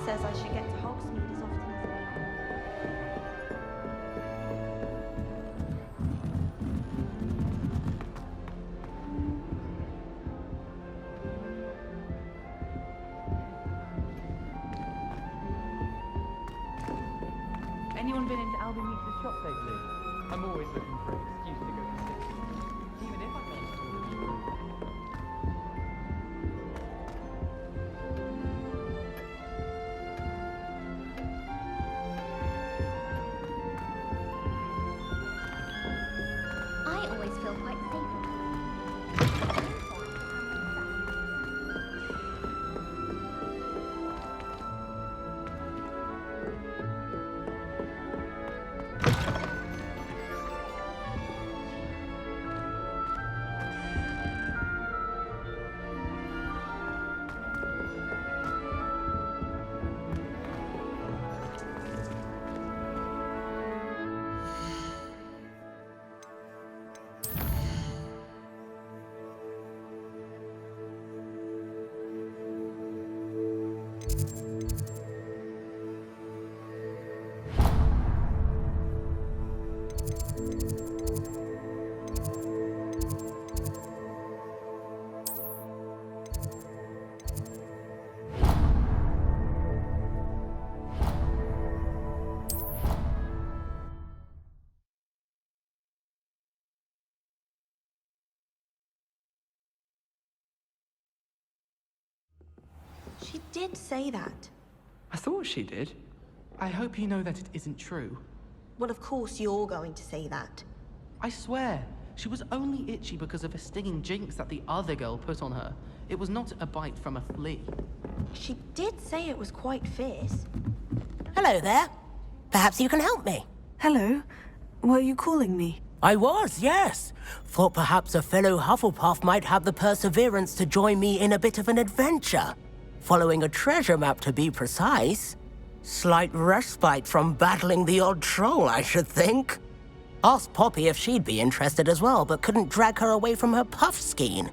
says I should get to Hogsmeade as often as Anyone been into Albion Meeks' shop lately? I'm always looking for an excuse to go to Six. Even if I can't afford it. I always feel quite safe. She did say that. I thought she did. I hope you know that it isn't true. Well, of course you're going to say that. I swear, she was only itchy because of a stinging jinx that the other girl put on her. It was not a bite from a flea. She did say it was quite fierce. Hello there. Perhaps you can help me. Hello. Were you calling me? I was, yes. Thought perhaps a fellow Hufflepuff might have the perseverance to join me in a bit of an adventure. Following a treasure map, to be precise. Slight respite from battling the odd troll, I should think. Asked Poppy if she'd be interested as well, but couldn't drag her away from her puff skein.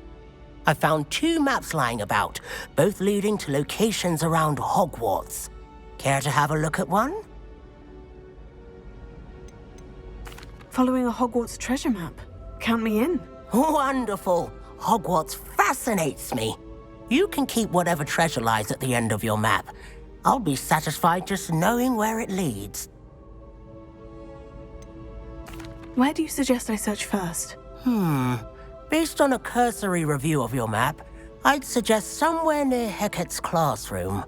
I found 2 maps lying about, both leading to locations around Hogwarts. Care to have a look at one? Following a Hogwarts treasure map. Count me in. Wonderful. Hogwarts fascinates me. You can keep whatever treasure lies at the end of your map. I'll be satisfied just knowing where it leads. Where do you suggest I search first? Based on a cursory review of your map, I'd suggest somewhere near Hecat's classroom.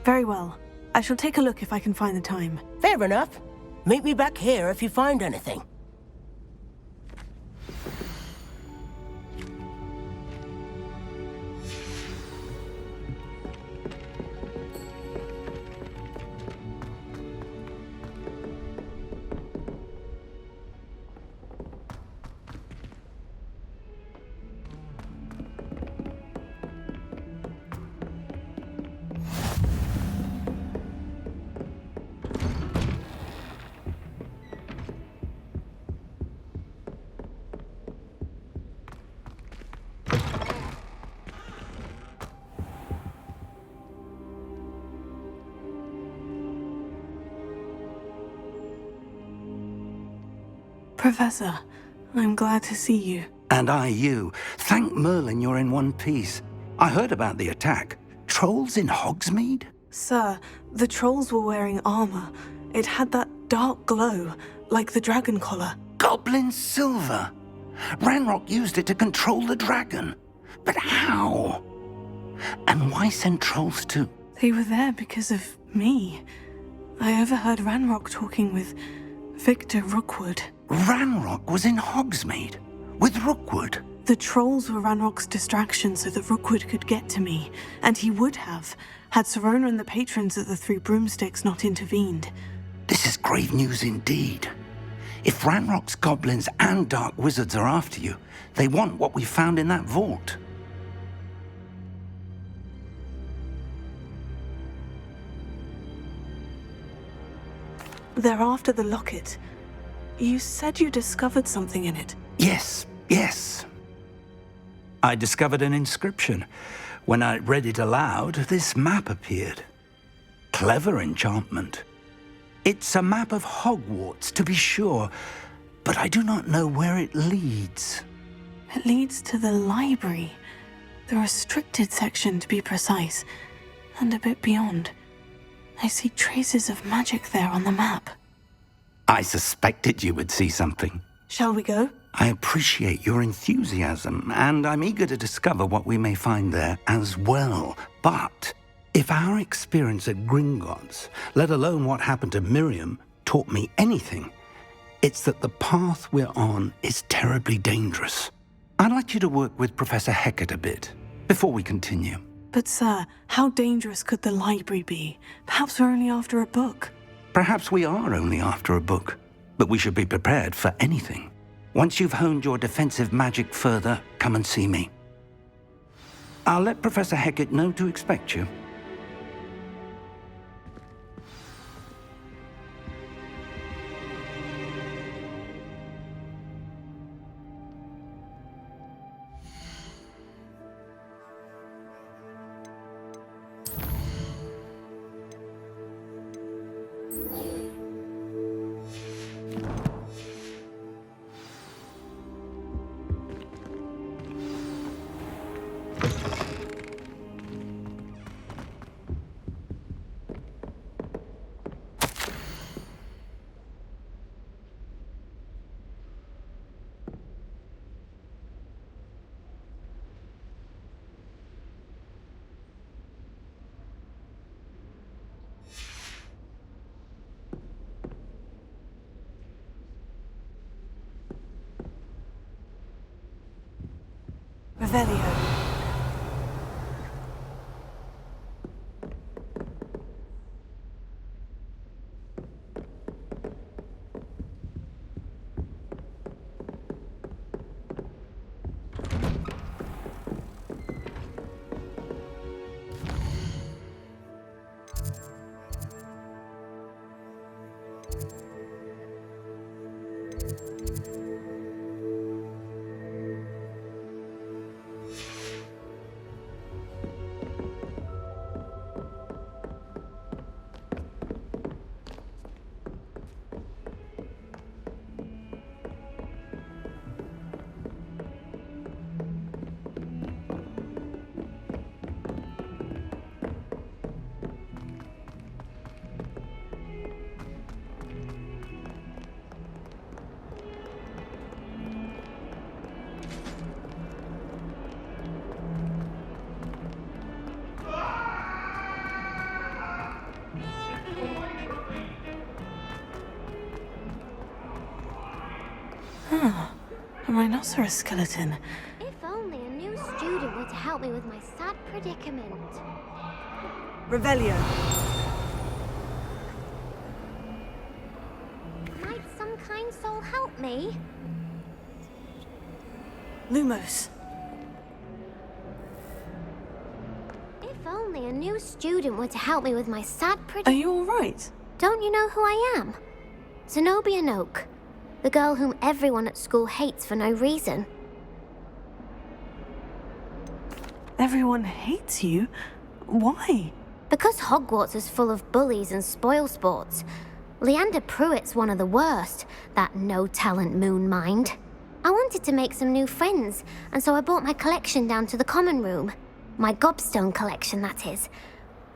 Very well. I shall take a look if I can find the time. Fair enough. Meet me back here if you find anything. Professor, I'm glad to see you. And I you. Thank Merlin you're in one piece. I heard about the attack. Trolls in Hogsmeade? Sir, the trolls were wearing armor. It had that dark glow, like the dragon collar. Goblin silver. Ranrock used it to control the dragon. But how? And why send trolls to... They were there because of me. I overheard Ranrock talking with Victor Rookwood. Ranrock was in Hogsmeade with Rookwood. The trolls were Ranrock's distraction so that Rookwood could get to me, and he would have, had Sirona and the patrons at the Three Broomsticks not intervened. This is grave news indeed. If Ranrock's goblins and dark wizards are after you, they want what we found in that vault. They're after the locket. You said you discovered something in it. Yes. I discovered an inscription. When I read it aloud, this map appeared. Clever enchantment. It's a map of Hogwarts, to be sure, but I do not know where it leads. It leads to the library. The restricted section, to be precise. And a bit beyond. I see traces of magic there on the map. I suspected you would see something. Shall we go? I appreciate your enthusiasm, and I'm eager to discover what we may find there as well. But if our experience at Gringotts, let alone what happened to Miriam, taught me anything, it's that the path we're on is terribly dangerous. I'd like you to work with Professor Hecat a bit before we continue. But sir, how dangerous could the library be? Perhaps we're only after a book. Perhaps we are only after a book, but we should be prepared for anything. Once you've honed your defensive magic further, come and see me. I'll let Professor Hecat know to expect you. Revelio. A rhinoceros skeleton. If only a new student were to help me with my sad predicament. Revelio. Might some kind soul help me? Lumos. If only a new student were to help me with my sad Are predicament. you alright? Don't you know who I am? Zenobia Noak. The girl whom everyone at school hates for no reason. Everyone hates you? Why? Because Hogwarts is full of bullies and spoilsports. Leander Pruitt's one of the worst, that no-talent moon mind. I wanted to make some new friends, and so I brought my collection down to the common room. My gobstone collection, that is.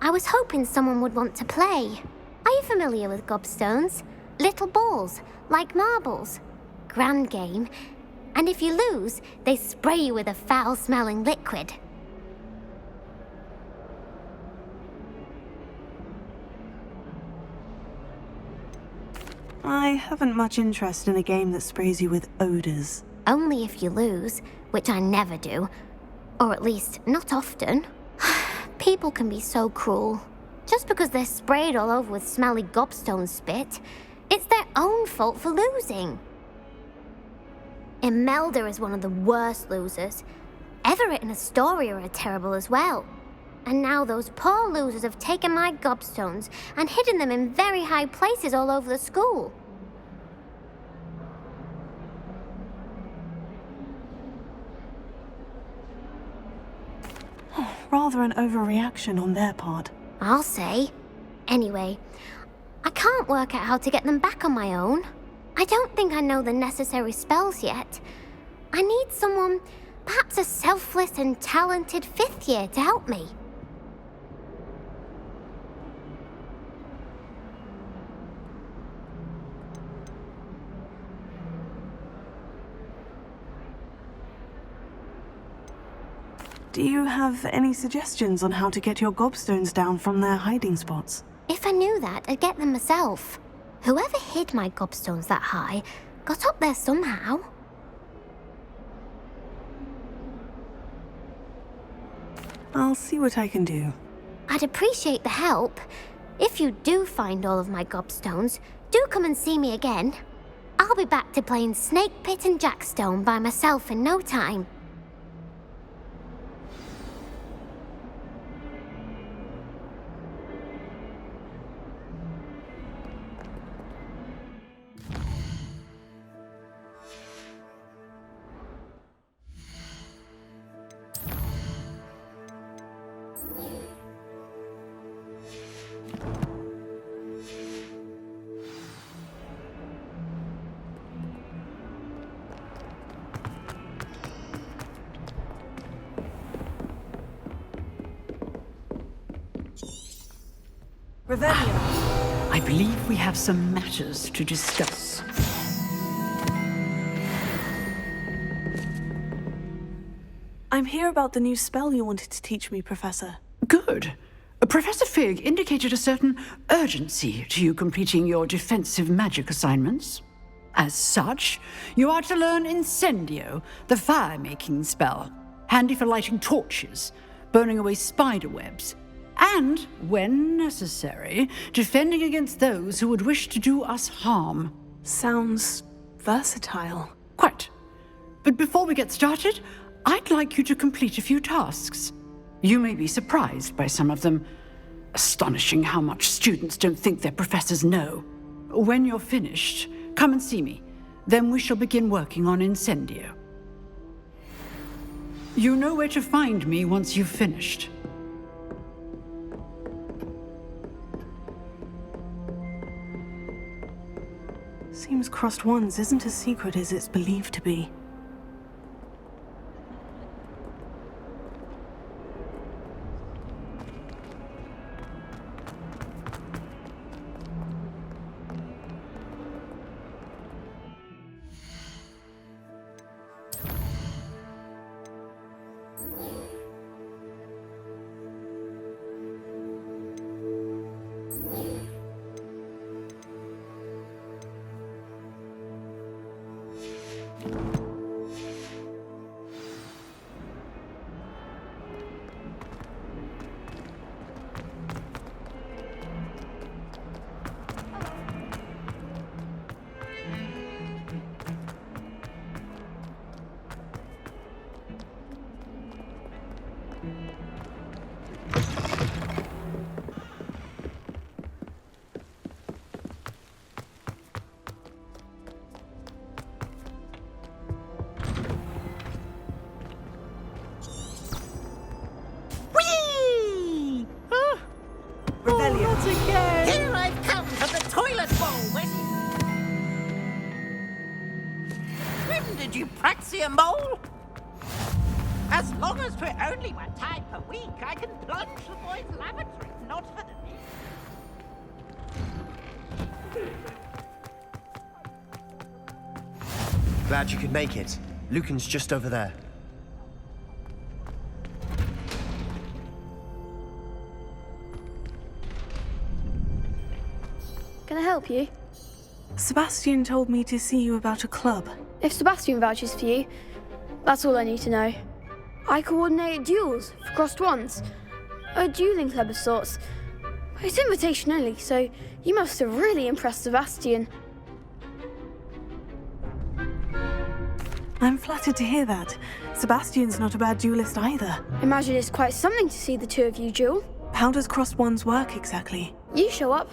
I was hoping someone would want to play. Are you familiar with gobstones? Little balls, like marbles. Grand game. And if you lose, they spray you with a foul-smelling liquid. I haven't much interest in a game that sprays you with odors. Only if you lose, which I never do. Or at least, not often. People can be so cruel. Just because they're sprayed all over with smelly gobstone spit, it's their own fault for losing. Imelda is one of the worst losers. Everett and Astoria are terrible as well. And now those poor losers have taken my gobstones and hidden them in very high places all over the school. rather an overreaction on their part. I'll say. Anyway, I can't work out how to get them back on my own. I don't think I know the necessary spells yet. I need someone, perhaps a selfless and talented 5th year to help me. Do you have any suggestions on how to get your gobstones down from their hiding spots? If I knew that, I'd get them myself. Whoever hid my gobstones that high got up there somehow. I'll see what I can do. I'd appreciate the help. If you do find all of my gobstones, do come and see me again. I'll be back to playing Snake Pit and Jackstone by myself in no time. I believe we have some matters to discuss. I'm here about the new spell you wanted to teach me, Professor. Good. Professor Fig indicated a certain urgency to you completing your defensive magic assignments. As such, you are to learn Incendio, the fire-making spell, handy for lighting torches, burning away spider webs, and, when necessary, defending against those who would wish to do us harm. Sounds versatile. Quite. But before we get started, I'd like you to complete a few tasks. You may be surprised by some of them. Astonishing how much students don't think their professors know. When you're finished, come and see me. Then we shall begin working on Incendio. You know where to find me once you've finished. Seems Crossed Wands isn't as secret as it's believed to be. Here I've come to the toilet bowl, When did you praxia mole? As long as we're only 1 time per week, I can plunge the boys' lavatory, not for the Glad you could make it. Lucan's just over there. Can I help you? Sebastian told me to see you about a club. If Sebastian vouches for you, that's all I need to know. I coordinate duels for Crossed Wands. A dueling club of sorts. It's invitation only, so you must have really impressed Sebastian. I'm flattered to hear that. Sebastian's not a bad duelist either. Imagine it's quite something to see the two of you duel. How does Crossed Wands work exactly? You show up,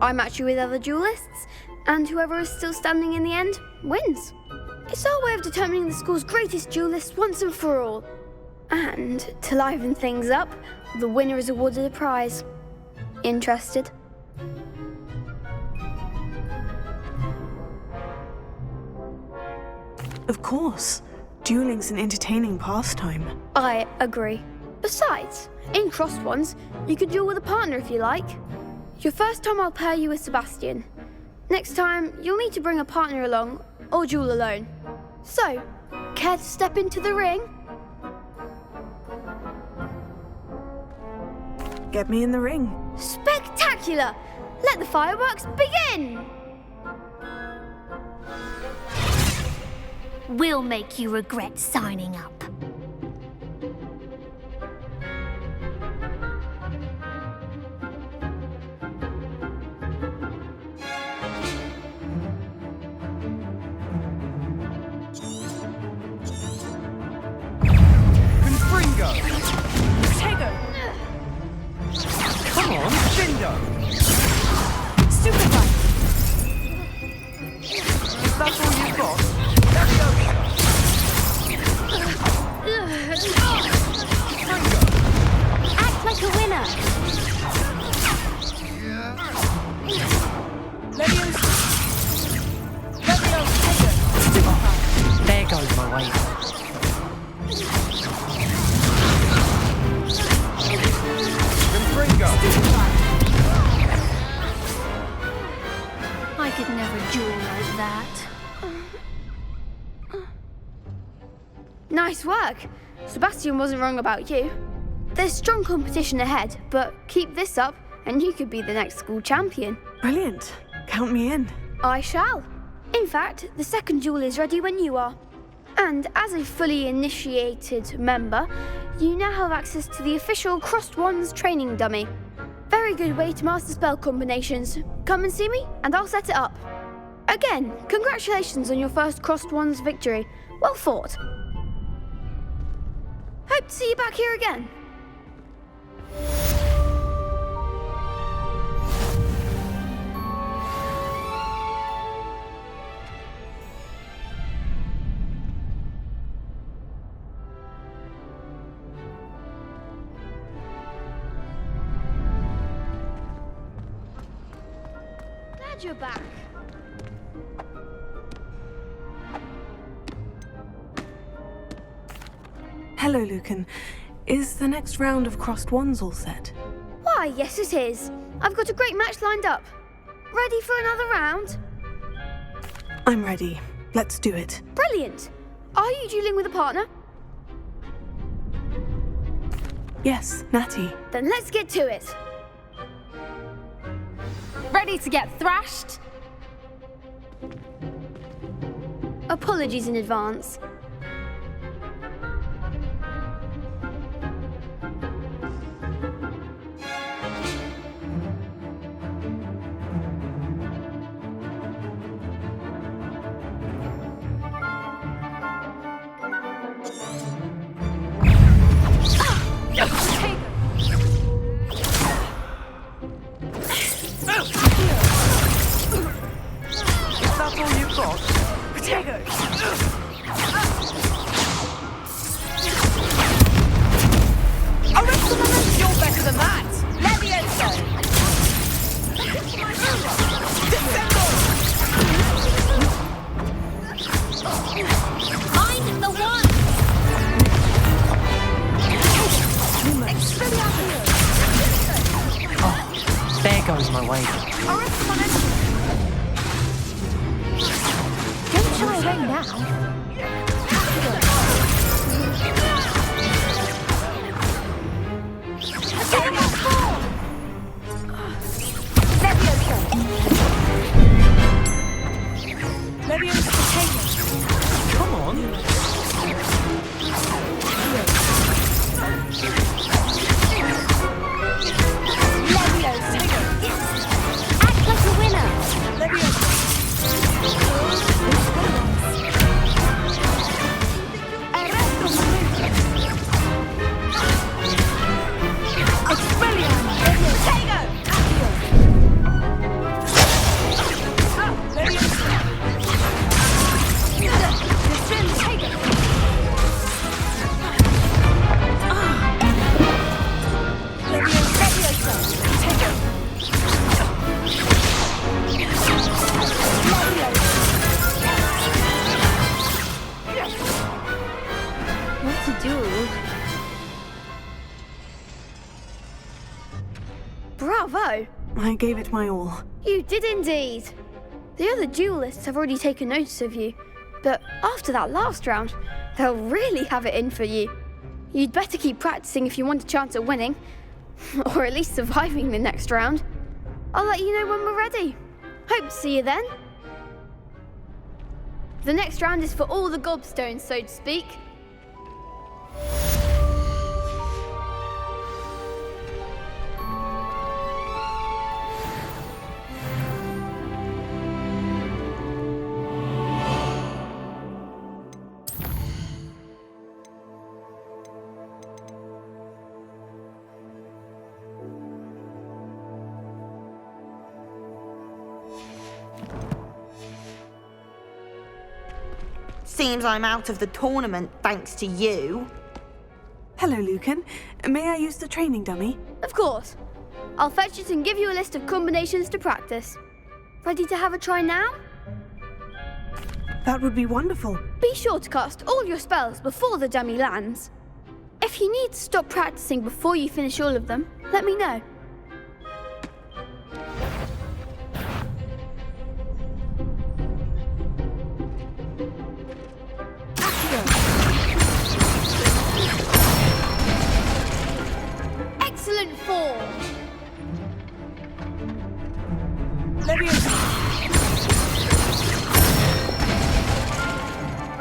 I match you with other duelists, and whoever is still standing in the end wins. It's our way of determining the school's greatest duelist once and for all. And And to liven things up, the winner is awarded a prize. Interested? Of course. Dueling's an entertaining pastime. I agree. Besides, in Crossed Ones, you could duel with a partner if you like. Your first time I'll pair you with Sebastian. Next time, you'll need to bring a partner along, or duel alone. So, care to step into the ring? Get me in the ring. Spectacular! Let the fireworks begin! We'll make you regret signing up. Confringo! Tego! Come on, Findo! Superfly! That's all you've got? Leviosa! Act like a winner. Leviosa! Leviosa! Superfly! There goes my way. Confringo! I could never duel like that. Nice work. Sebastian wasn't wrong about you. There's strong competition ahead, but keep this up and you could be the next school champion. Brilliant. Count me in. I shall. In fact, the second duel is ready when you are. And as a fully initiated member, you now have access to the official Crossed Ones training dummy. Very good way to master spell combinations. Come and see me and I'll set it up. Again, congratulations on your first Crossed Ones victory. Well fought. Hope to see you back here again. Glad you're back. Hello, Lucan. Is the next round of Crossed Ones all set? Why, yes it is. I've got a great match lined up. Ready for another round? I'm ready. Let's do it. Brilliant. Are you dueling with a partner? Yes, Natty. Then let's get to it. Ready to get thrashed? Apologies in advance. That's all you've got? Potato! You're better than that! Leviosa! Find the one! There goes my way. Don't shy away now. Leviosa potato! Come on. Act like a winner. Leviosa! bravo! I gave it my all. You did indeed. The other duelists have already taken notice of you, but after that last round, they'll really have it in for you. You'd better keep practicing if you want a chance at winning, or at least surviving the next round. I'll let you know when we're ready. Hope to see you then. The next round is for all the gobstones, so to speak. Seems I'm out of the tournament thanks to you. Hello, Lucan. May I use the training dummy? Of course. I'll fetch it and give you a list of combinations to practice. Ready to have a try now? That would be wonderful. Be sure to cast all your spells before the dummy lands. If you need to stop practicing before you finish all of them, let me know. Excellent form!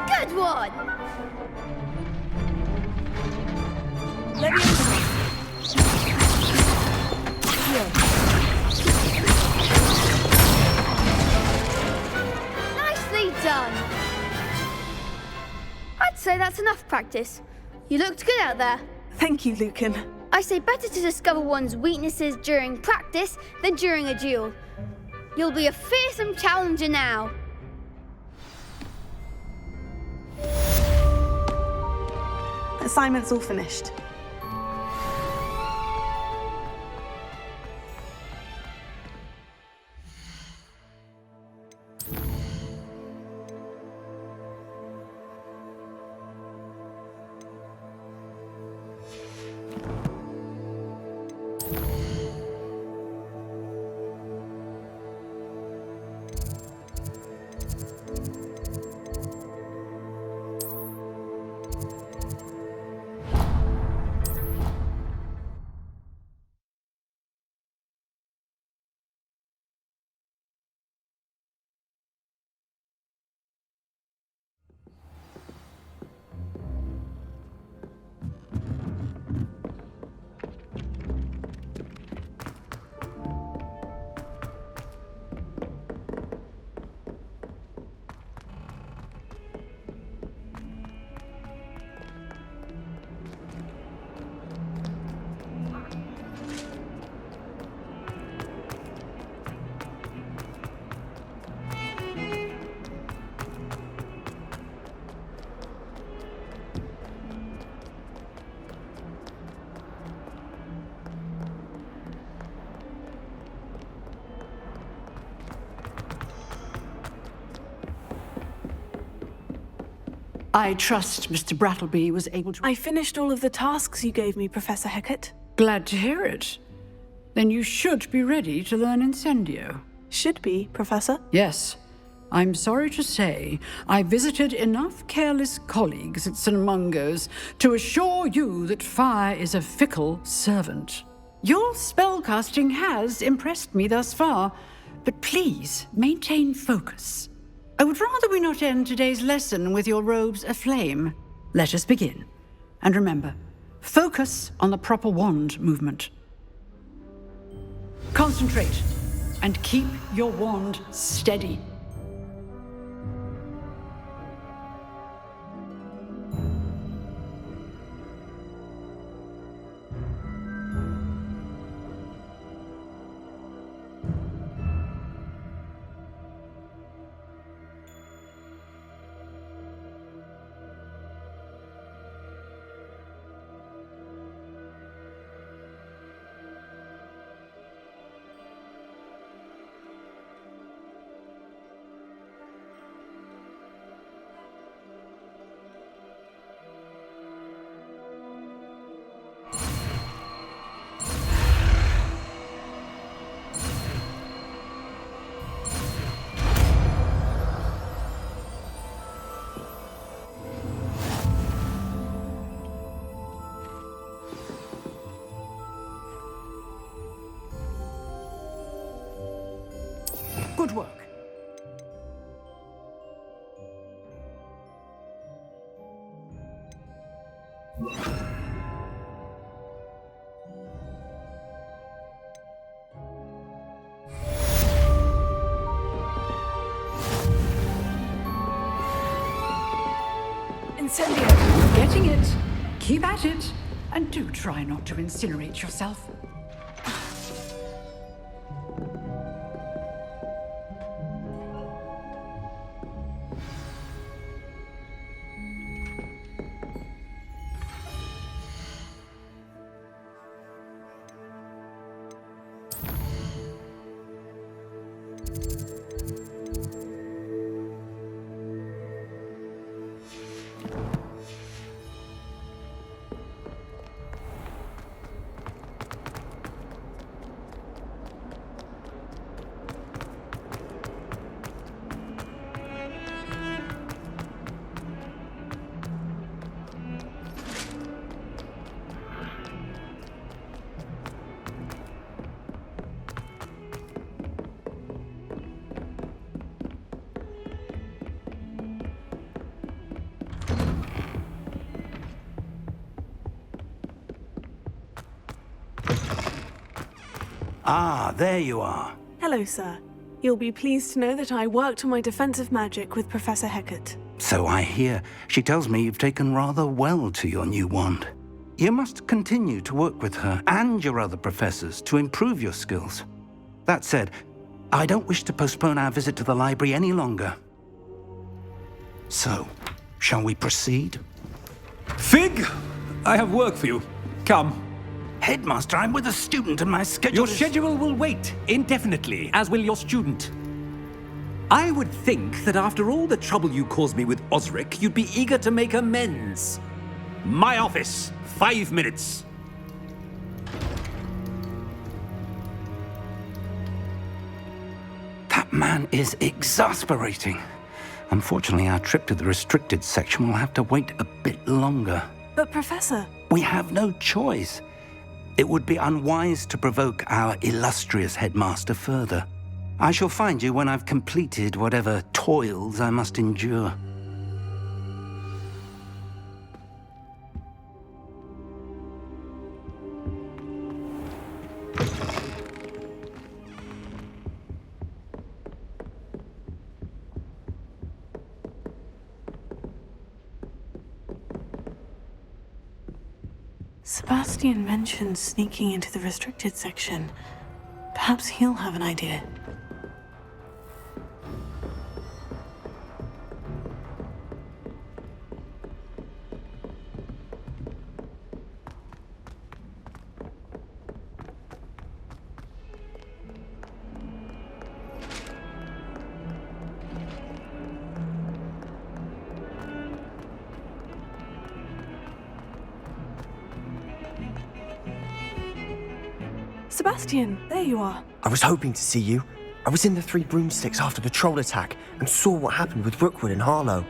Good one! Nicely done! I'd say that's enough practice. You looked good out there. Thank you, Lucan. I say better to discover one's weaknesses during practice than during a duel. You'll be a fearsome challenger now. Assignment's all finished. I trust Mr. Brattleby was able to... I finished all of the tasks you gave me, Professor Hecat. Glad to hear it. Then you should be ready to learn Incendio. Should be, Professor. Yes. I'm sorry to say, I visited enough careless colleagues at St. Mungo's to assure you that fire is a fickle servant. Your spellcasting has impressed me thus far, but please maintain focus. I would rather we not end today's lesson with your robes aflame. Let us begin. And remember, focus on the proper wand movement. Concentrate, and keep your wand steady. Good work. Incendio. You're getting it. Keep at it. And do try not to incinerate yourself. Ah, there you are. Hello, sir. You'll be pleased to know that I worked on my defensive magic with Professor Hecat. So I hear. She tells me you've taken rather well to your new wand. You must continue to work with her and your other professors to improve your skills. That said, I don't wish to postpone our visit to the library any longer. So, shall we proceed? Fig! I have work for you. Come. Headmaster, I'm with a student and my schedule Your is... schedule will wait indefinitely, as will your student. I would think that after all the trouble you caused me with Osric, you'd be eager to make amends. My office, 5 minutes. That man is exasperating. Unfortunately, our trip to the restricted section will have to wait a bit longer. But, Professor... We have no choice. It would be unwise to provoke our illustrious headmaster further. I shall find you when I've completed whatever toils I must endure. Sebastian mentioned sneaking into the restricted section. Perhaps he'll have an idea. Sebastian, there you are. I was hoping to see you. I was in the Three Broomsticks after the troll attack and saw what happened with Rookwood and Harlow.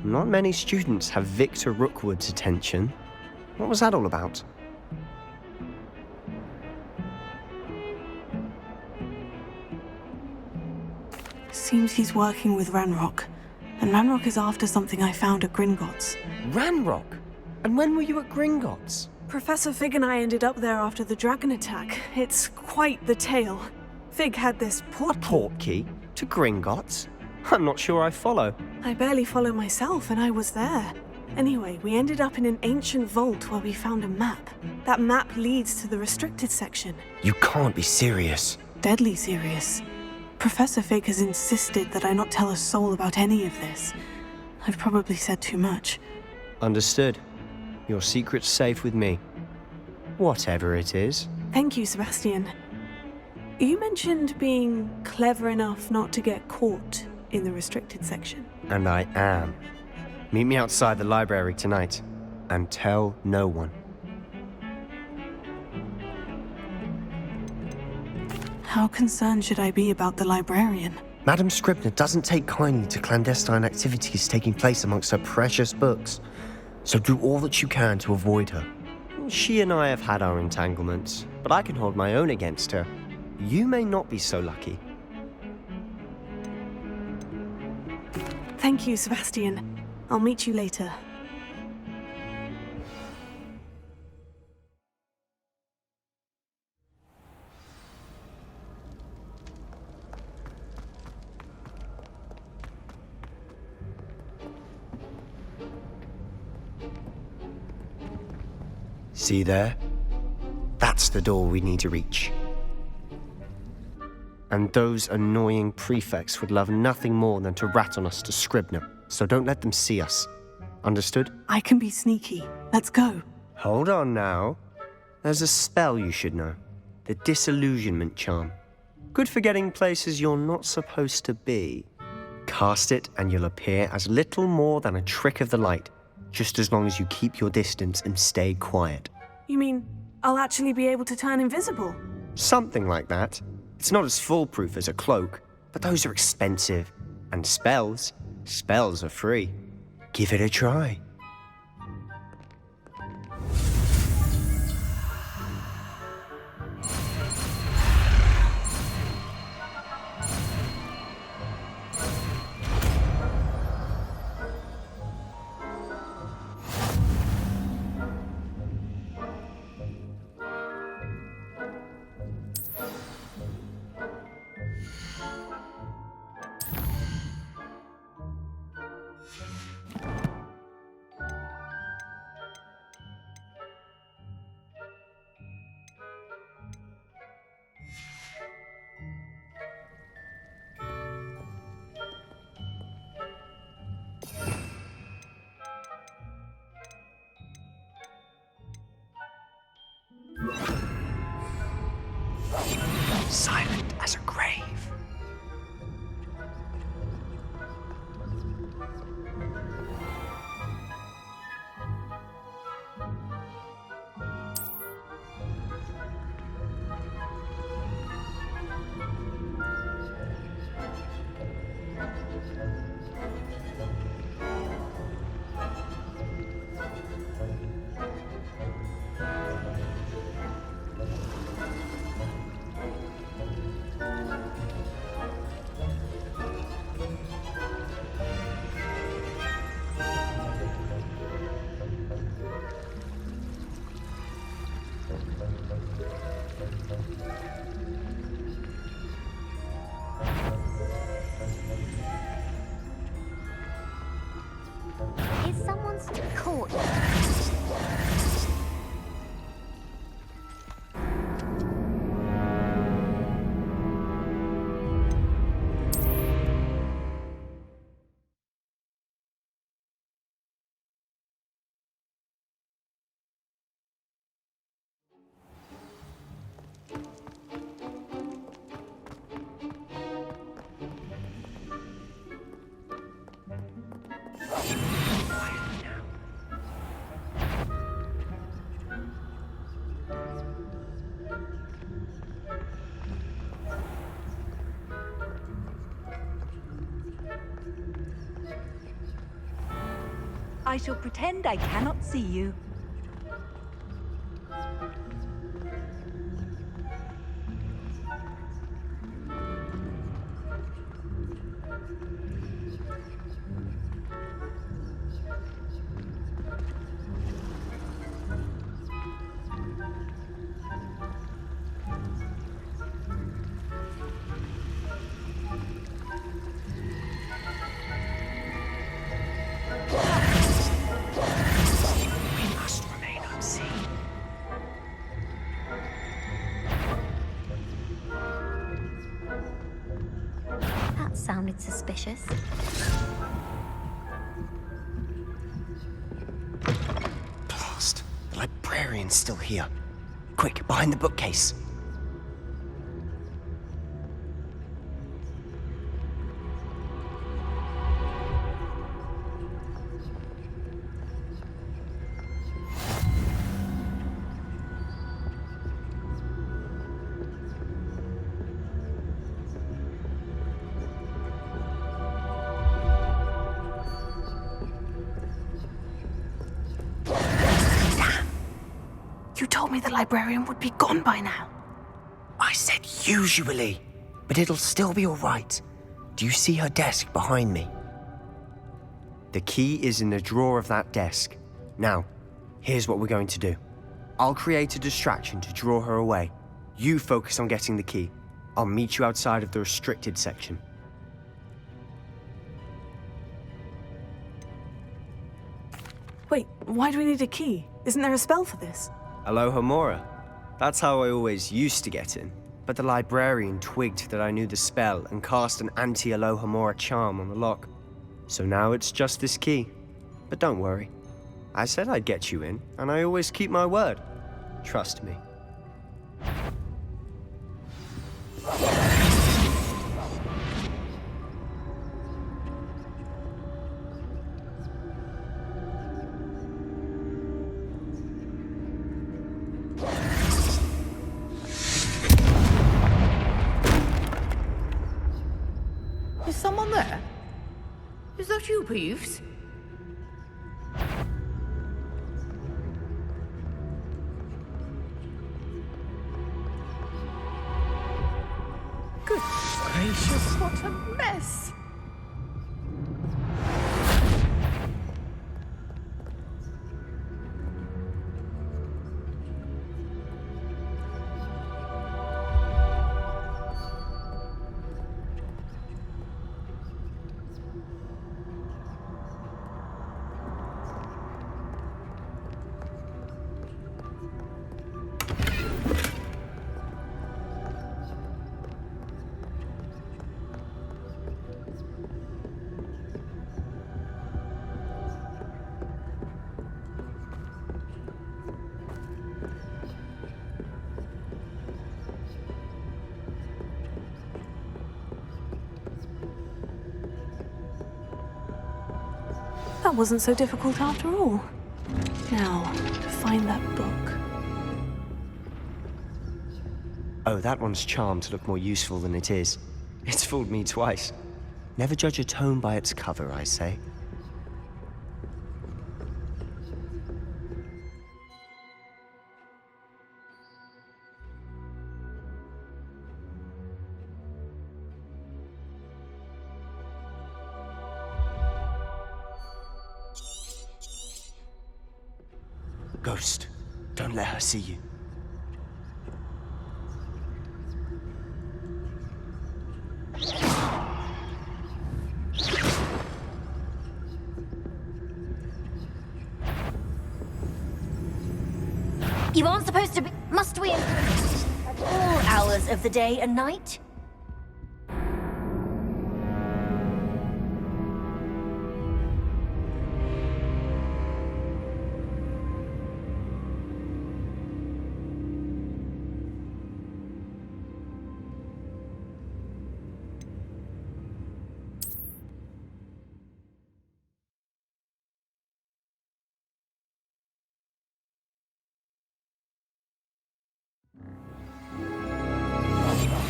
Not many students have Victor Rookwood's attention. What was that all about? Seems he's working with Ranrock. And Ranrock is after something I found at Gringotts. Ranrock? And when were you at Gringotts? Professor Fig and I ended up there after the dragon attack. It's quite the tale. Fig had this portkey to Gringotts? I'm not sure I follow. I barely follow myself, and I was there. Anyway, we ended up in an ancient vault where we found a map. That map leads to the restricted section. You can't be serious. Deadly serious. Professor Fig has insisted that I not tell a soul about any of this. I've probably said too much. Understood. Your secret's safe with me. Whatever it is. Thank you, Sebastian. You mentioned being clever enough not to get caught in the restricted section. And I am. Meet me outside the library tonight, and tell no one. How concerned should I be about the librarian? Madame Scribner doesn't take kindly to clandestine activities taking place amongst her precious books. So do all that you can to avoid her. She and I have had our entanglements, but I can hold my own against her. You may not be so lucky. Thank you, Sebastian. I'll meet you later. See there? That's the door we need to reach. And those annoying prefects would love nothing more than to rat on us to Scribner, so don't let them see us. Understood? I can be sneaky. Let's go. Hold on now. There's a spell you should know. The Disillusionment Charm. Good for getting places you're not supposed to be. Cast it and you'll appear as little more than a trick of the light, just as long as you keep your distance and stay quiet. You mean I'll actually be able to turn invisible? Something like that. It's not as foolproof as a cloak, but those are expensive. And spells are free. Give it a try. Silent as a grave. Is someone still caught? I shall pretend I cannot see you. That sounded suspicious. Blast! The librarian's still here. Quick, behind the bookcase. You told me the librarian would be gone by now. I said usually, but it'll still be all right. Do you see her desk behind me? The key is in the drawer of that desk. Now, here's what we're going to do. I'll create a distraction to draw her away. You focus on getting the key. I'll meet you outside of the restricted section. Wait, why do we need a key? Isn't there a spell for this? Alohomora. That's how I always used to get in. But the librarian twigged that I knew the spell and cast an anti-Alohomora charm on the lock. So now it's just this key. But don't worry. I said I'd get you in, and I always keep my word. Trust me. Is someone there? Is that you, Peeves? Good gracious, what a mess! That wasn't so difficult after all. Now, find that book. Oh, that one's charmed to look more useful than it is. It's fooled me twice. Never judge a tome by its cover, I say. Ghost, don't let her see you. You aren't supposed to be... Must we... At all hours of the day and night?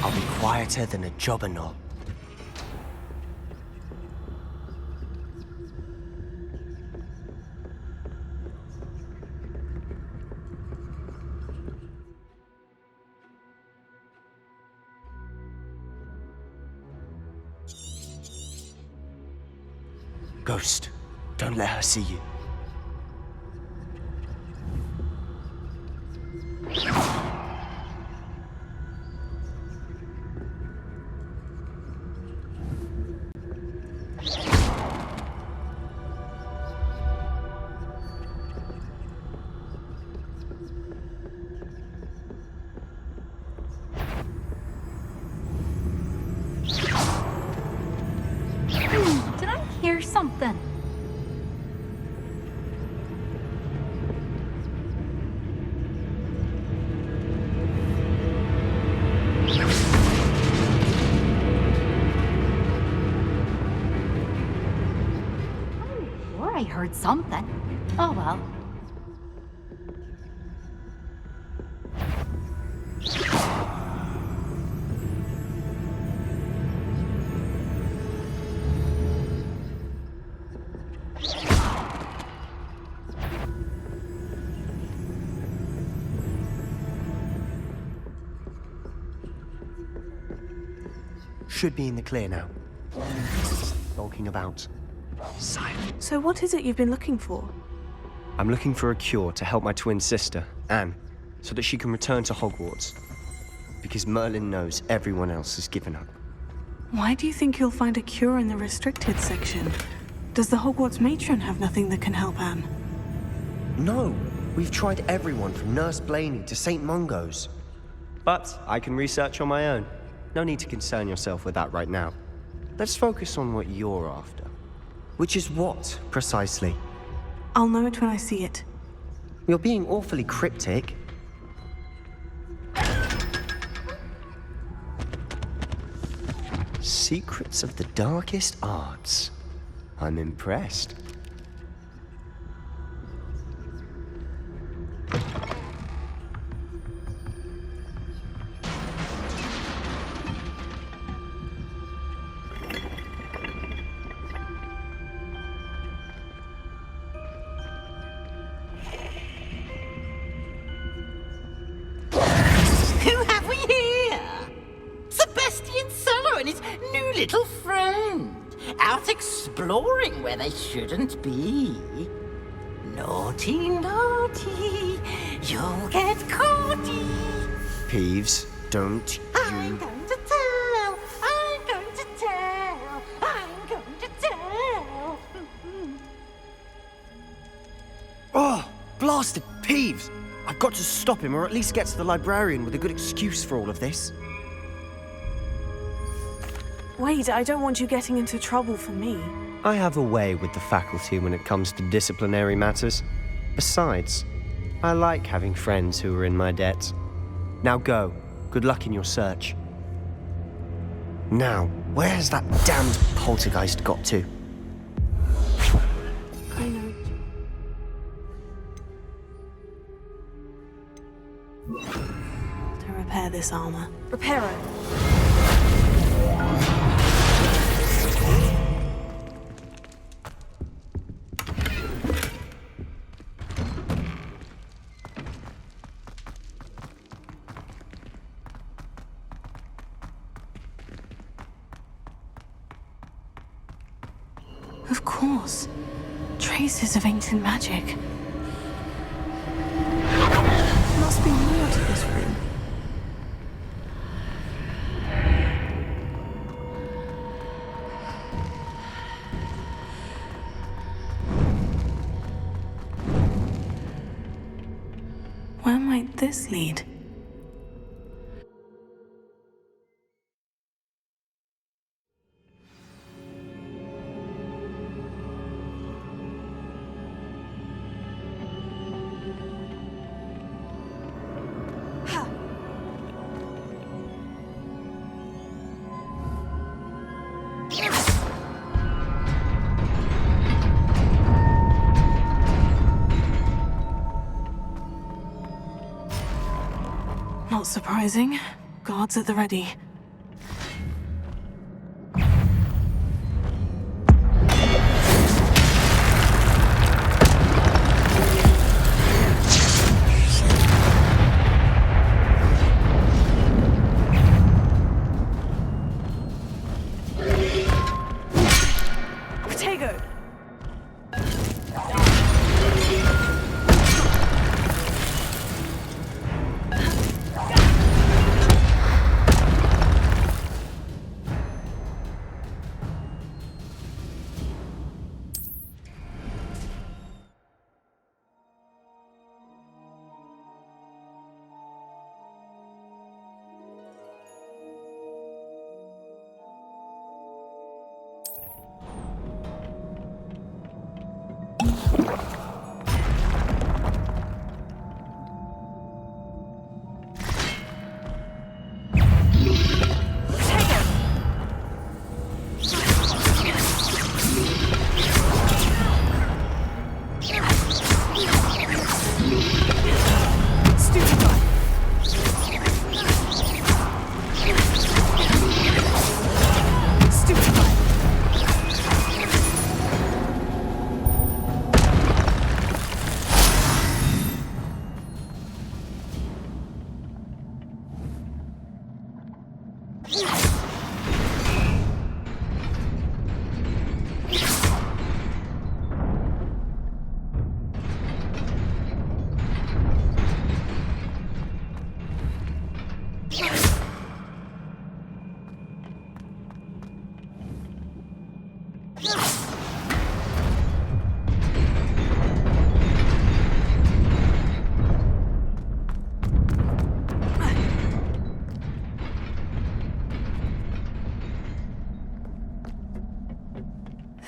I'll be quieter than a jobberknoll. Ghost, don't let her see you. Did I hear something? I'm sure I heard something. Oh well. Should be in the clear now. Walking about. Silence. So what is it you've been looking for? I'm looking for a cure to help my twin sister, Anne, so that she can return to Hogwarts. Because Merlin knows everyone else has given up. Why do you think you'll find a cure in the restricted section? Does the Hogwarts matron have nothing that can help Anne? No, we've tried everyone from Nurse Blaney to St. Mungo's. But I can research on my own. No need to concern yourself with that right now. Let's focus on what you're after. Which is what, precisely? I'll know it when I see it. You're being awfully cryptic. Secrets of the darkest arts. I'm impressed. Who have we here? Sebastian Sallow and his new little friend. Out exploring where they shouldn't be. Naughty, naughty, you'll get caughty. Peeves, don't I'm you... going to tell, I'm going to tell, I'm going to tell. Oh, blasted Peeves! I've got to stop him, or at least get to the librarian with a good excuse for all of this. Wait, I don't want you getting into trouble for me. I have a way with the faculty when it comes to disciplinary matters. Besides, I like having friends who are in my debt. Now go. Good luck in your search. Now, where has that damned poltergeist got to? I know. To repair this armor. Repair it. Of course. Traces of ancient magic. Must be more to this room. Where might this lead? Not surprising. Guards at the ready. Potato!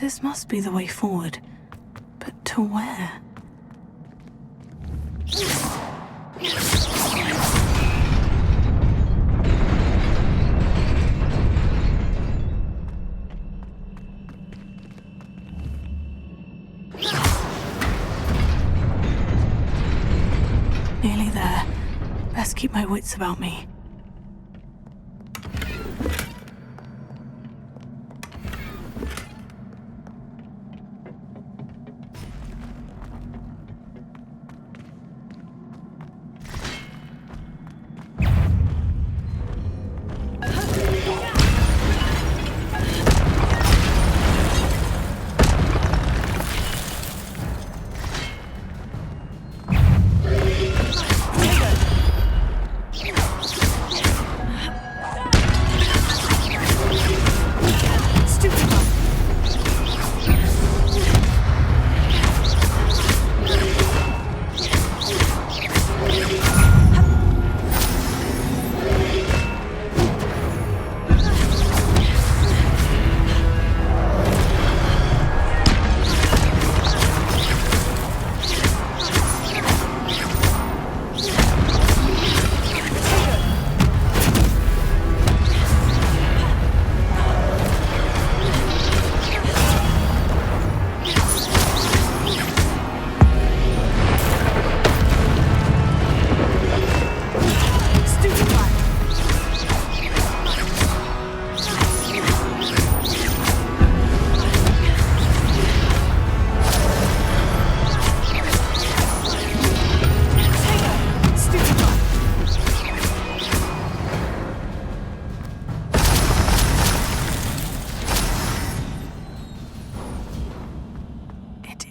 This must be the way forward. But to where? Nearly there. Best keep my wits about me.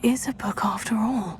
Is a book after all.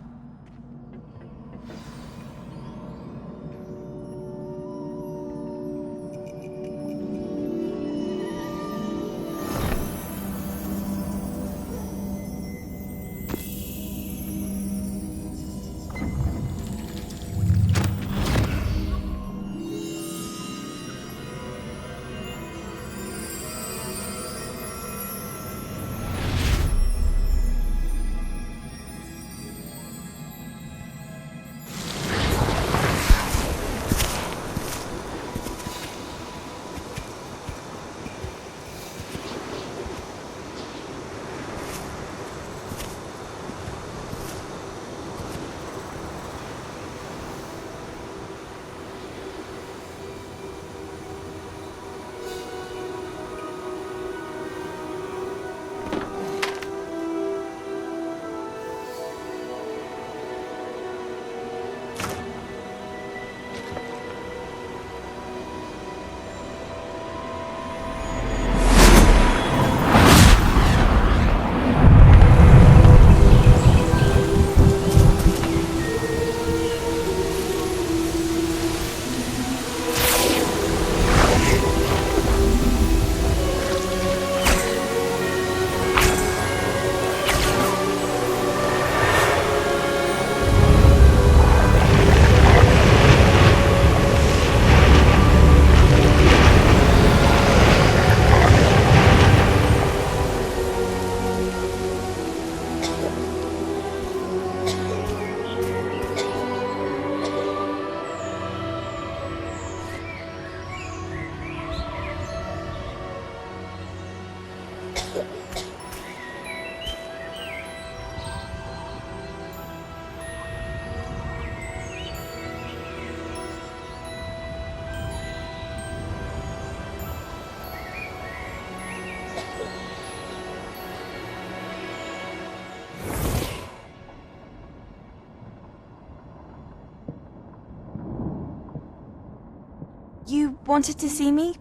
You wanted to see me?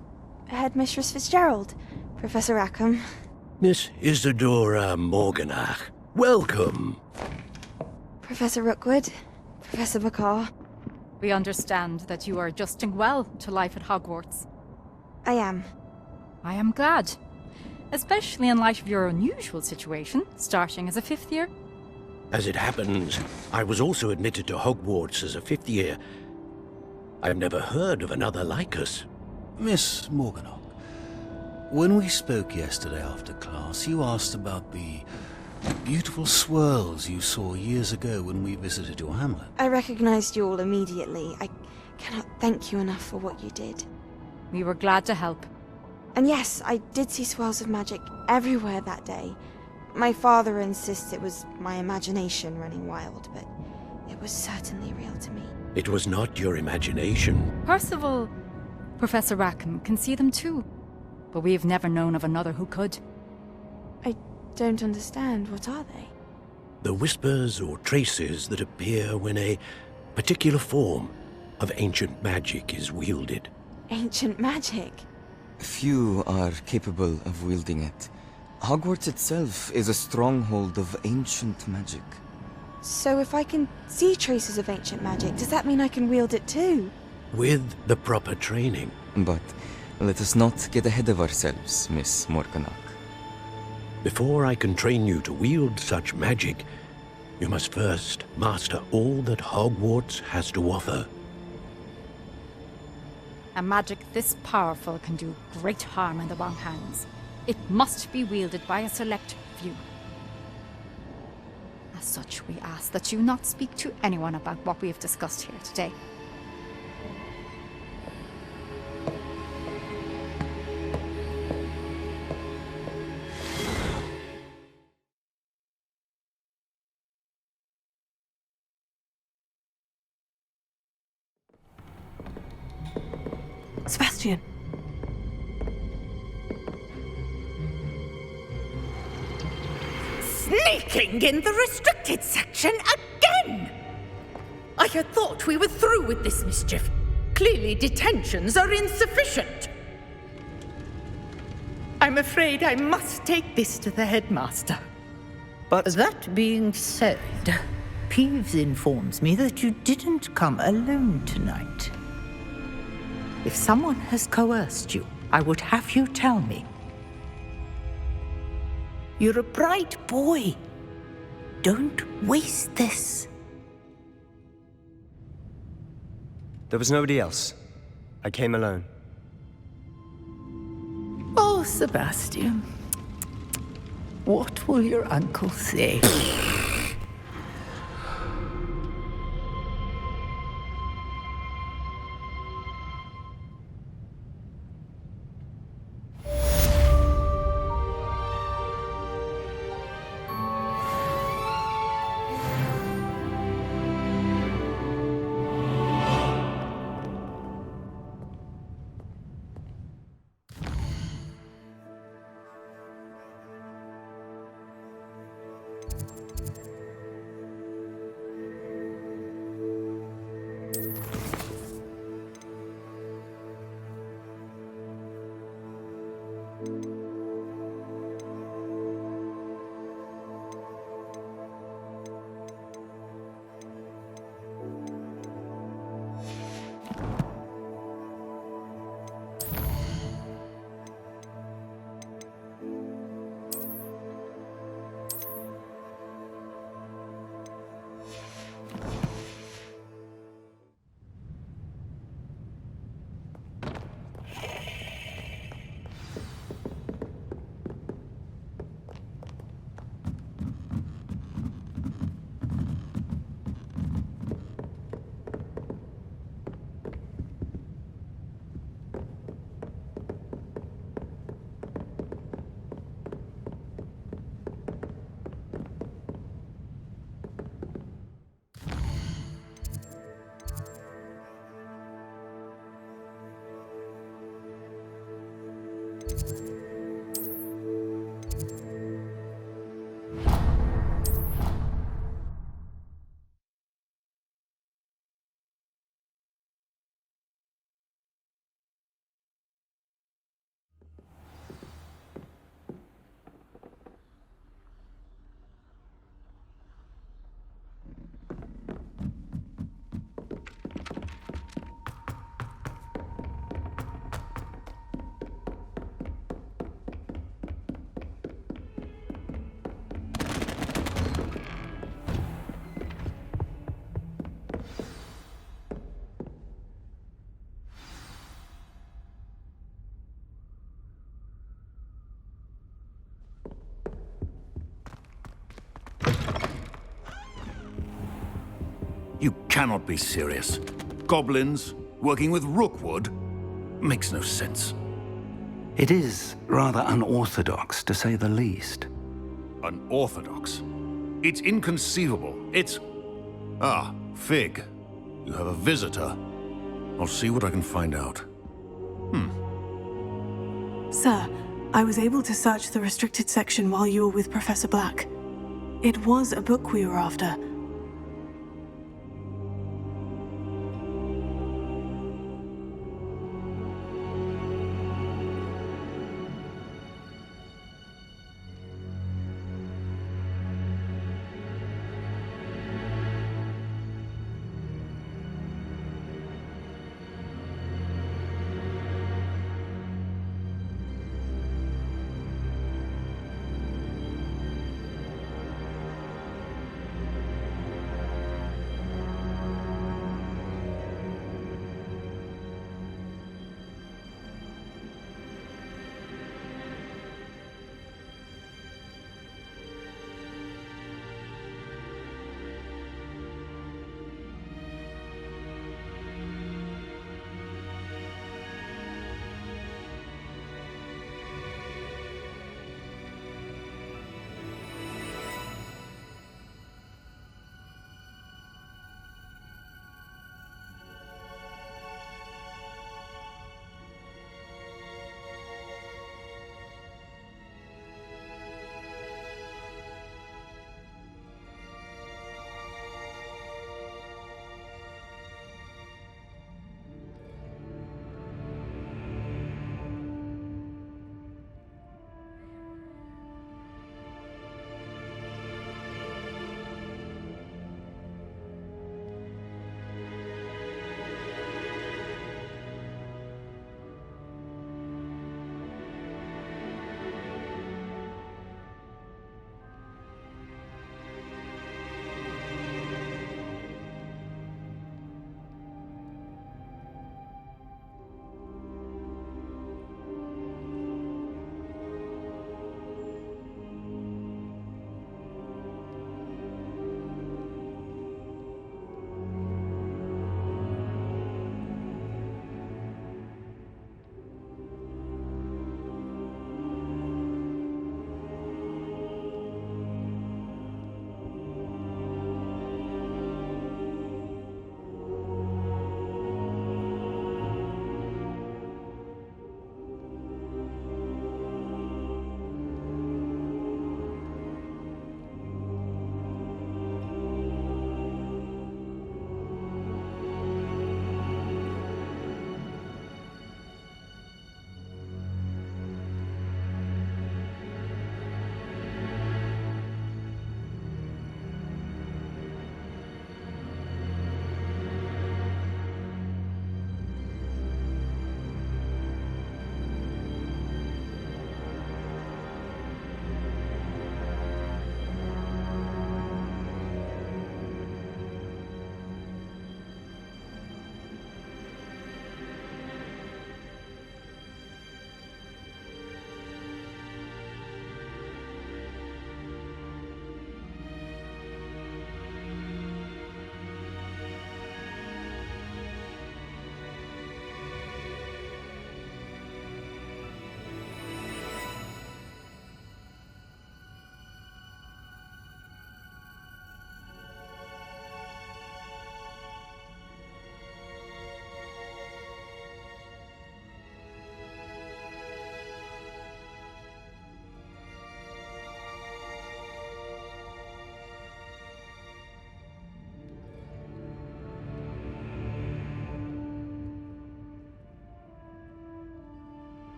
Headmistress Fitzgerald? Professor Rackham? Miss Isadora Morganach, welcome. Professor Rookwood? Professor McCaw? We understand that you are adjusting well to life at Hogwarts. I am. I am glad. Especially in light of your unusual situation, starting as a 5th year. As it happens, I was also admitted to Hogwarts as a 5th year. I've never heard of another like us. Miss Morganach, When we spoke yesterday after class, you asked about the beautiful swirls you saw years ago when we visited your hamlet. I recognized you all immediately. I cannot thank you enough for what you did. We were glad to help. And yes, I did see swirls of magic everywhere that day. My father insists it was my imagination running wild, but it was certainly real to me. It was not your imagination. Percival, Professor Rackham can see them too. But we've never known of another who could. I don't understand. What are they? The whispers or traces that appear when a particular form of ancient magic is wielded. Ancient magic? Few are capable of wielding it. Hogwarts itself is a stronghold of ancient magic. So if I can see traces of ancient magic, does that mean I can wield it too? With the proper training. But let us not get ahead of ourselves, Miss Morganach. Before I can train you to wield such magic, you must first master all that Hogwarts has to offer. A magic this powerful can do great harm in the wrong hands. It must be wielded by a select few. As such, we ask that you not speak to anyone about what we have discussed here today. Sebastian. Sneaking in the restricted section again! I had thought we were through with this mischief. Clearly detentions are insufficient. I'm afraid I must take this to the headmaster. But that being said, Peeves informs me that you didn't come alone tonight. If someone has coerced you, I would have you tell me. You're a bright boy. Don't waste this. There was nobody else. I came alone. Oh, Sebastian. What will your uncle say? You cannot be serious. Goblins working with Rookwood? Makes no sense. It is rather unorthodox, to say the least. Unorthodox? It's inconceivable. It's... Ah, Fig. You have a visitor. I'll see what I can find out. Sir, I was able to search the restricted section while you were with Professor Black. It was a book we were after.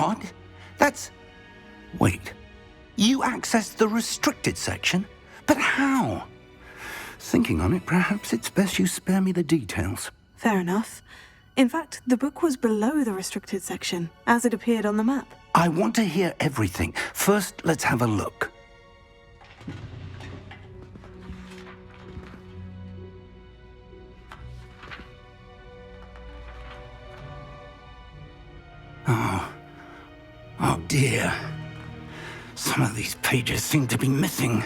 What? That's... Wait. You accessed the restricted section? But how? Thinking on it, perhaps it's best you spare me the details. Fair enough. In fact, the book was below the restricted section, as it appeared on the map. I want to hear everything. First, let's have a look. Oh dear. Some of these pages seem to be missing.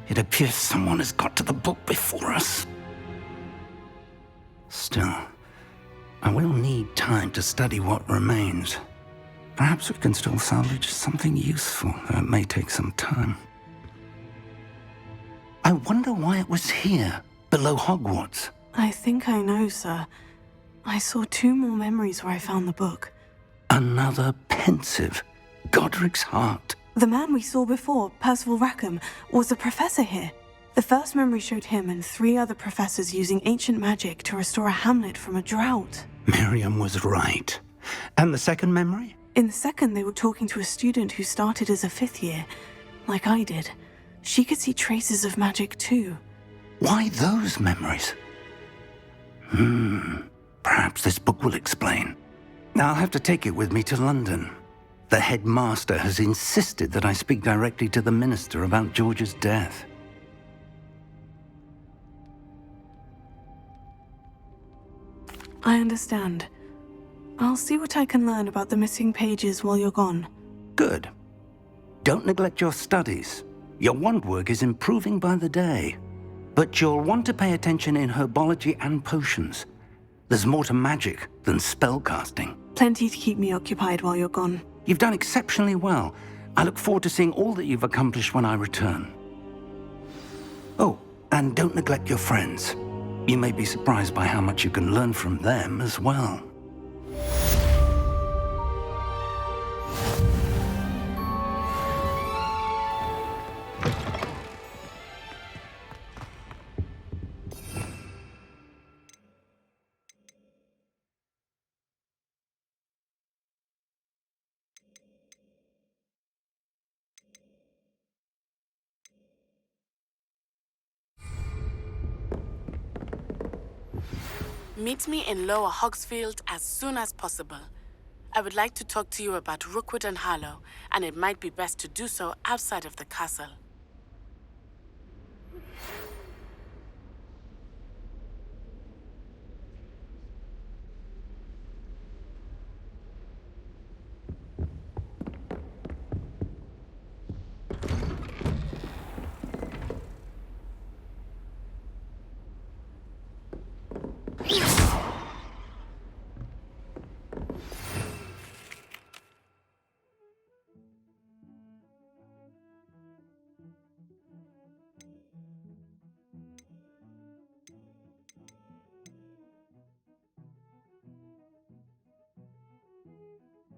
It appears someone has got to the book before us. Still, I will need time to study what remains. Perhaps we can still salvage something useful, though it may take some time. I wonder why it was here, below Hogwarts. I think I know, sir. I saw 2 more memories where I found the book. Another pensive. Godric's heart. The man we saw before, Percival Rackham, was a professor here. The first memory showed him and 3 other professors using ancient magic to restore a hamlet from a drought. Miriam was right. And the second memory? In the second, they were talking to a student who started as a 5th year, like I did. She could see traces of magic too. Why those memories? Perhaps this book will explain. I'll have to take it with me to London. The headmaster has insisted that I speak directly to the minister about George's death. I understand. I'll see what I can learn about the missing pages while you're gone. Good. Don't neglect your studies. Your wand work is improving by the day. But you'll want to pay attention in herbology and potions. There's more to magic than spellcasting. Plenty to keep me occupied while you're gone. You've done exceptionally well. I look forward to seeing all that you've accomplished when I return. Oh, and don't neglect your friends. You may be surprised by how much you can learn from them as well. Meet me in Lower Hogsfield as soon as possible. I would like to talk to you about Rookwood and Harlow, and it might be best to do so outside of the castle.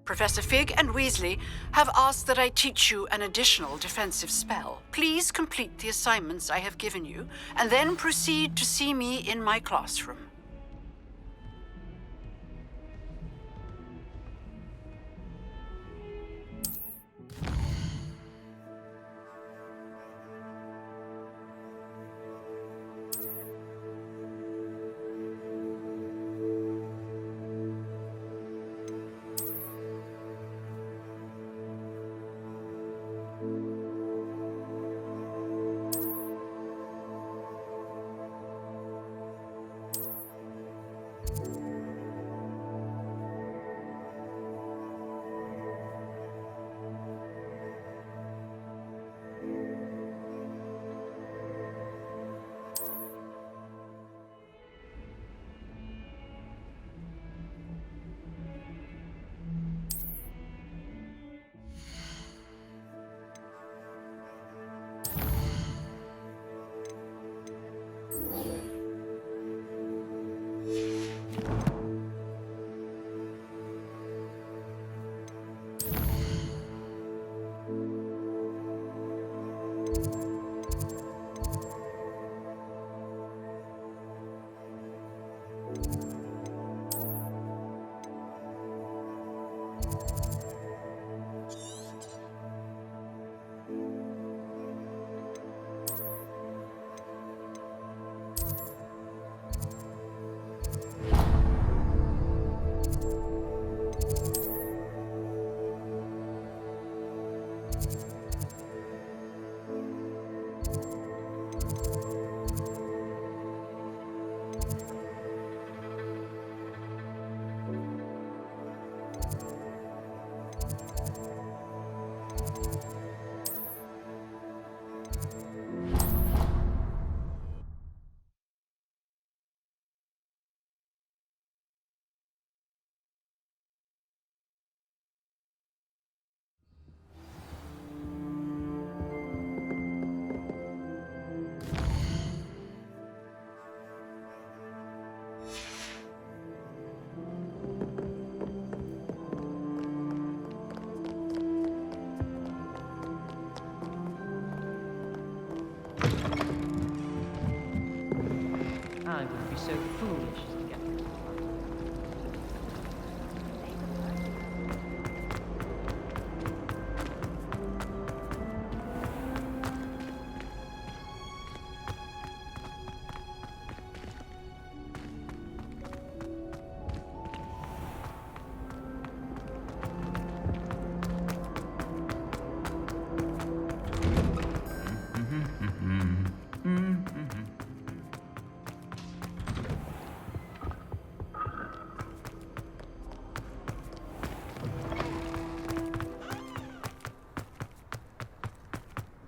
Professor Fig and Weasley have asked that I teach you an additional defensive spell. Please complete the assignments I have given you, and then proceed to see me in my classroom. I would be so foolish to get rid of it.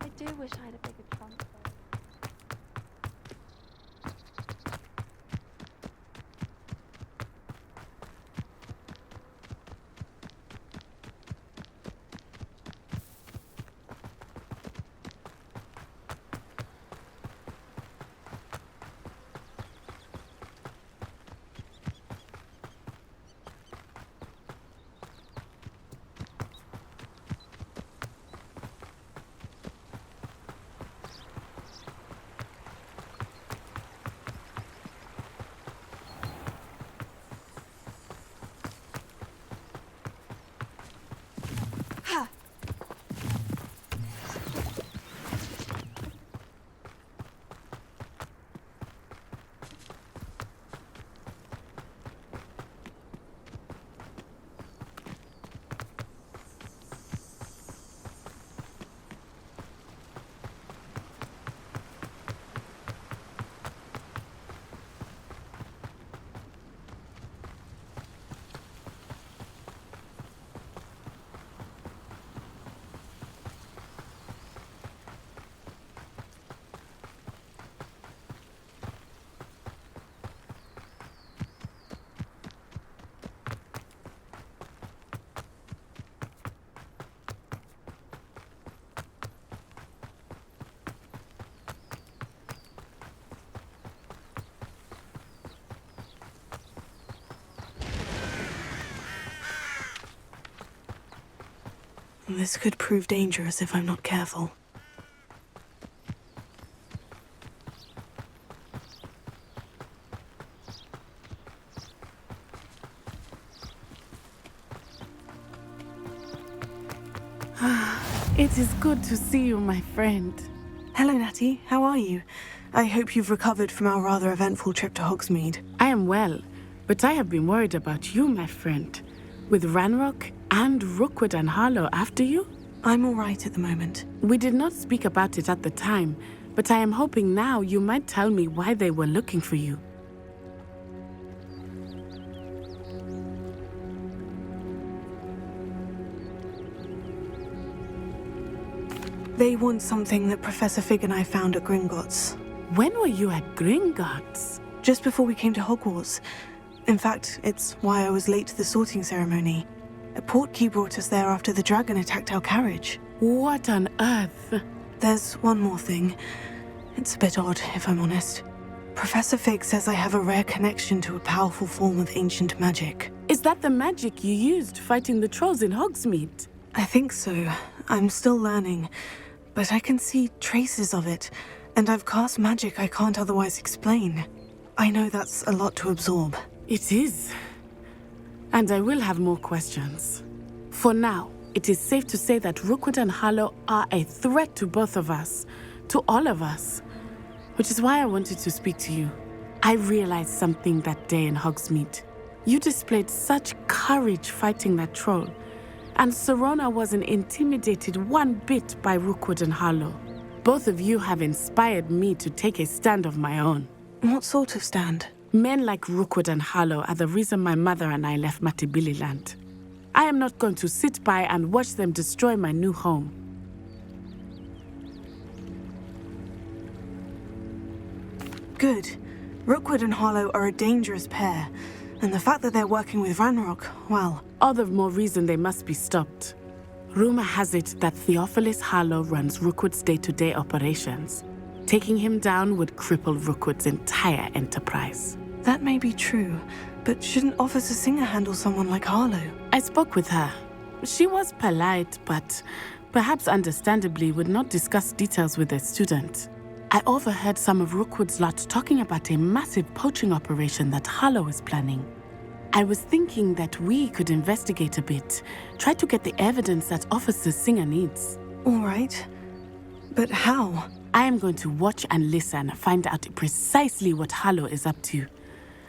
I do wish I had a bigger trunk, though. This could prove dangerous if I'm not careful. It is good to see you, my friend. Hello, Natty. How are you? I hope you've recovered from our rather eventful trip to Hogsmeade. I am well, but I have been worried about you, my friend. With Ranrock and Rookwood and Harlow after you? I'm all right at the moment. We did not speak about it at the time, but I am hoping now you might tell me why they were looking for you. They want something that Professor Fig and I found at Gringotts. When were you at Gringotts? Just before we came to Hogwarts. In fact, it's why I was late to the sorting ceremony. A portkey brought us there after the dragon attacked our carriage. What on earth? There's one more thing. It's a bit odd, if I'm honest. Professor Fig says I have a rare connection to a powerful form of ancient magic. Is that the magic you used fighting the trolls in Hogsmeade? I think so. I'm still learning, but I can see traces of it, and I've cast magic I can't otherwise explain. I know that's a lot to absorb. It is. And I will have more questions. For now, it is safe to say that Rookwood and Harlow are a threat to both of us, to all of us. Which is why I wanted to speak to you. I realized something that day in Hogsmeade. You displayed such courage fighting that troll, and Serona wasn't intimidated one bit by Rookwood and Harlow. Both of you have inspired me to take a stand of my own. What sort of stand? Men like Rookwood and Harlow are the reason my mother and I left Matabeleland. I am not going to sit by and watch them destroy my new home. Good. Rookwood and Harlow are a dangerous pair, and the fact that they're working with Ranrock, well... All the more reason they must be stopped. Rumor has it that Theophilus Harlow runs Rookwood's day-to-day operations. Taking him down would cripple Rookwood's entire enterprise. That may be true, but shouldn't Officer Singer handle someone like Harlow? I spoke with her. She was polite, but perhaps understandably would not discuss details with a student. I overheard some of Rookwood's lot talking about a massive poaching operation that Harlow is planning. I was thinking that we could investigate a bit, try to get the evidence that Officer Singer needs. All right. But how? I am going to watch and listen, find out precisely what Harlow is up to.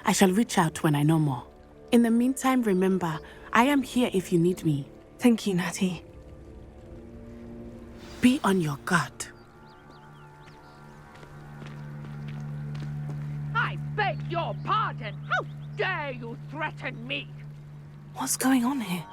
I shall reach out when I know more. In the meantime, remember, I am here if you need me. Thank you, Natty. Be on your guard. I beg your pardon. How dare you threaten me? What's going on here?